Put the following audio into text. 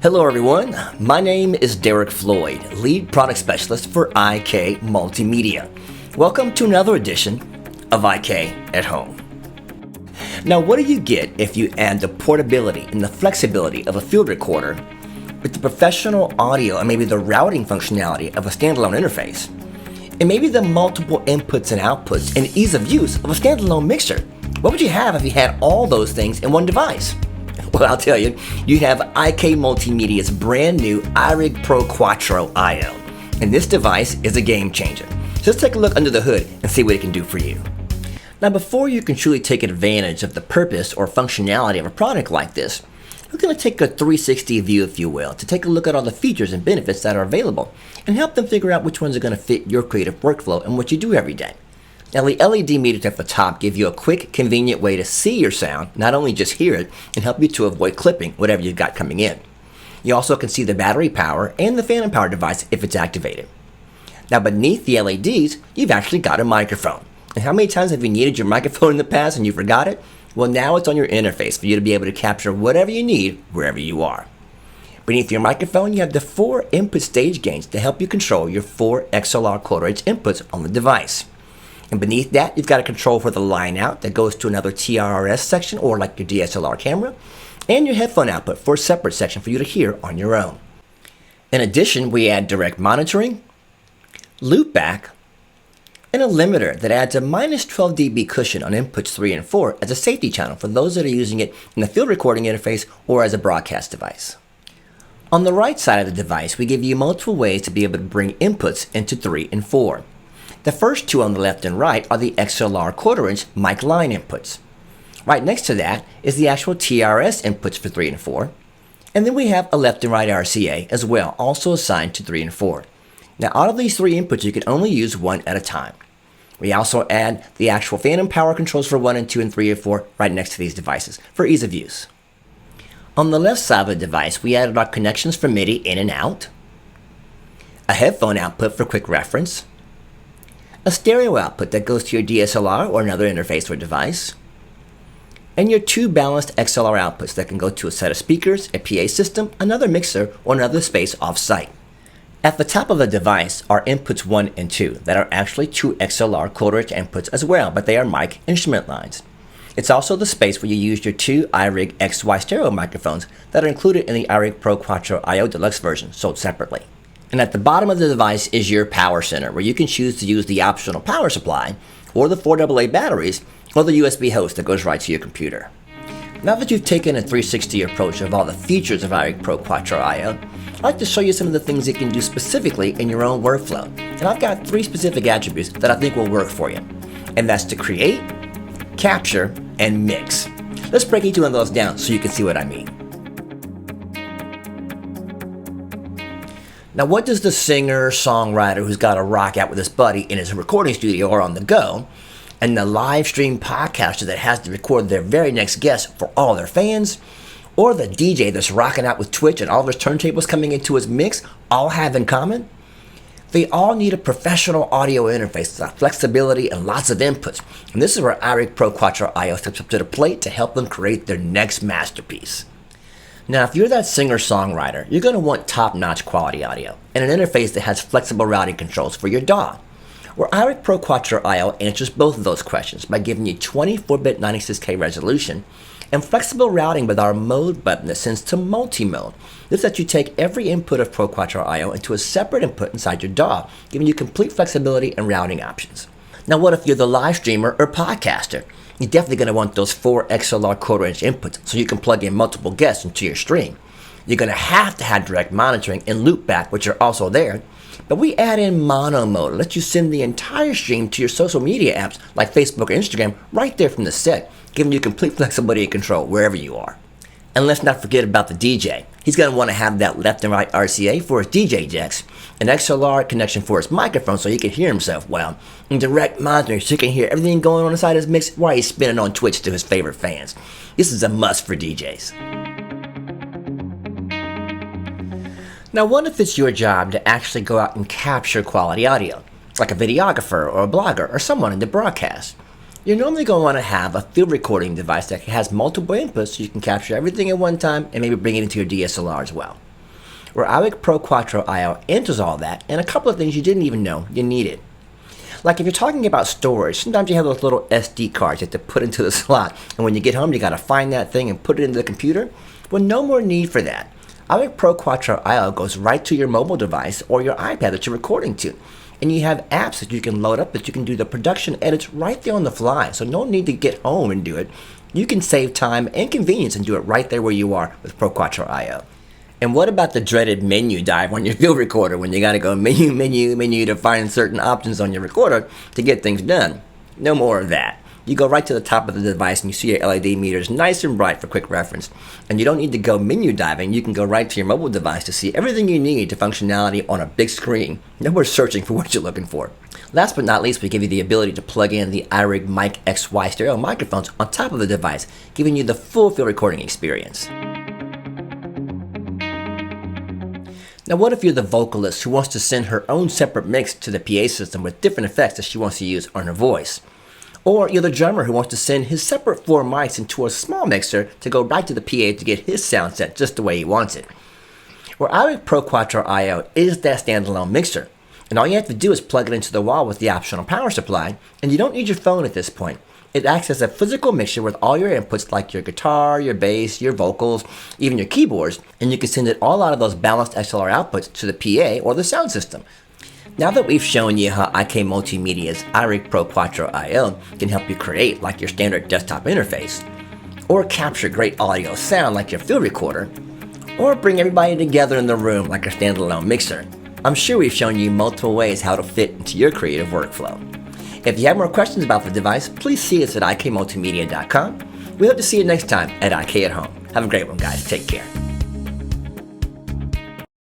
Hello everyone, my name is Derek Floyd, Lead Product Specialist for IK Multimedia. Welcome to another edition of IK at Home. Now what do you get if you add the portability and the flexibility of a field recorder with the professional audio and maybe the routing functionality of a standalone interface, and maybe the multiple inputs and outputs and ease of use of a standalone mixer? What would you have if you had all those things in one device? Well, I'll tell you, you'd have IK Multimedia's brand new iRig Pro Quattro IO. And this device is a game changer. So let's take a look under the hood and see what it can do for you. Now, before you can truly take advantage of the purpose or functionality of a product like this, we're going to take a 360 view, if you will, to take a look at all the features and benefits that are available and help them figure out which ones are going to fit your creative workflow and what you do every day. Now, the LED meters at the top give you a quick, convenient way to see your sound, not only just hear it, and help you to avoid clipping whatever you've got coming in. You also can see the battery power and the phantom power device if it's activated. Now, beneath the LEDs, you've actually got a microphone. And how many times have you needed your microphone in the past and you forgot it? Well, now it's on your interface for you to be able to capture whatever you need wherever you are. Beneath your microphone, you have the 4 input stage gains to help you control your 4 XLR quarter-inch inputs on the device. And beneath that, you've got a control for the line out that goes to another TRS section, or like your DSLR camera, and your headphone output for a separate section for you to hear on your own. In addition, we add direct monitoring, loopback, and a limiter that adds a minus 12 dB cushion on inputs 3 and 4 as a safety channel for those that are using it in the field recording interface or as a broadcast device. On the right side of the device, we give you multiple ways to be able to bring inputs into 3 and 4. The first two on the left and right are the XLR quarter-inch mic line inputs. Right next to that is the actual TRS inputs for 3 and 4. And then we have a left and right RCA as well, also assigned to 3 and 4. Now, out of these 3 inputs, you can only use one at a time. We also add the actual phantom power controls for 1 and 2 and 3 and 4 right next to these devices for ease of use. On the left side of the device, we added our connections for MIDI in and out, a headphone output for quick reference, a stereo output that goes to your DSLR or another interface or device, and your 2 balanced XLR outputs that can go to a set of speakers, a PA system, another mixer, or another space off-site. At the top of the device are inputs 1 and 2 that are actually 2 XLR quarter-inch inputs as well, but they are mic instrument lines. It's also the space where you use your 2 iRig XY stereo microphones that are included in the iRig Pro Quattro IO Deluxe version, sold separately. And at the bottom of the device is your power center, where you can choose to use the optional power supply, or the 4AA batteries, or the USB host that goes right to your computer. Now that you've taken a 360 approach of all the features of iRig Pro Quattro IO, I'd like to show you some of the things it can do specifically in your own workflow. And I've got 3 specific attributes that I think will work for you. And that's to create, capture, and mix. Let's break each one of those down so you can see what I mean. Now, what does the singer, songwriter who's got to rock out with his buddy in his recording studio or on the go, and the live stream podcaster that has to record their very next guest for all their fans, or the DJ that's rocking out with Twitch and all of his turntables coming into his mix all have in common? They all need a professional audio interface with flexibility and lots of inputs. And this is where iRig Pro Quattro IO steps up to the plate to help them create their next masterpiece. Now, if you're that singer-songwriter, you're going to want top-notch quality audio and an interface that has flexible routing controls for your DAW. Where iRig Pro Quattro IO answers both of those questions by giving you 24-bit 96K resolution and flexible routing with our mode button that sends to multi-mode. This lets you take every input of Pro Quattro IO into a separate input inside your DAW, giving you complete flexibility and routing options. Now, what if you're the live streamer or podcaster? You're definitely going to want those 4 XLR quarter-inch inputs so you can plug in multiple guests into your stream. You're going to have direct monitoring and loopback, which are also there. But we add in mono mode to let you send the entire stream to your social media apps like Facebook or Instagram right there from the set, giving you complete flexibility and control wherever you are. And let's not forget about the DJ. He's going to want to have that left and right RCA for his DJ decks, an XLR connection for his microphone so he can hear himself well, and direct monitoring so he can hear everything going on inside his mix while he's spinning on Twitch to his favorite fans. This is a must for DJs. Now, what if it's your job to actually go out and capture quality audio, like a videographer or a blogger or someone in the broadcast? You're normally going to want to have a field recording device that has multiple inputs so you can capture everything at one time and maybe bring it into your DSLR as well. where iRig Pro Quattro I enters all that and a couple of things you didn't even know you needed. Like if you're talking about storage, sometimes you have those little SD cards you have to put into the slot, and when you get home you gotta find that thing and put it into the computer. Well, no more need for that. iRig Pro Quattro I goes right to your mobile device or your iPad that you're recording to. And you have apps that you can load up that you can do the production edits right there on the fly. So no need to get home and do it. You can save time and convenience and do it right there where you are with Pro Quattro I. And what about the dreaded menu dive on your field recorder when you gotta go menu to find certain options on your recorder to get things done? No more of that. You go right to the top of the device and you see your LED meters nice and bright for quick reference. And you don't need to go menu diving, you can go right to your mobile device to see everything you need to functionality on a big screen. No more searching for what you're looking for. Last but not least, we give you the ability to plug in the iRig Mic XY stereo microphones on top of the device, giving you the full field recording experience. Now what if you're the vocalist who wants to send her own separate mix to the PA system with different effects that she wants to use on her voice? Or you're the drummer who wants to send his separate 4 mics into a small mixer to go right to the PA to get his sound set just the way he wants it. Well, iRig Pro Quattro I is that standalone mixer, and all you have to do is plug it into the wall with the optional power supply, and you don't need your phone at this point. It acts as a physical mixer with all your inputs like your guitar, your bass, your vocals, even your keyboards, and you can send it all out of those balanced XLR outputs to the PA or the sound system. Now that we've shown you how IK Multimedia's iRig Pro Quattro I can help you create like your standard desktop interface, or capture great audio sound like your field recorder, or bring everybody together in the room like a standalone mixer, I'm sure we've shown you multiple ways how to fit into your creative workflow. If you have more questions about the device, please see us at ikmultimedia.com. We hope to see you next time at IK at Home. Have a great one, guys. Take care.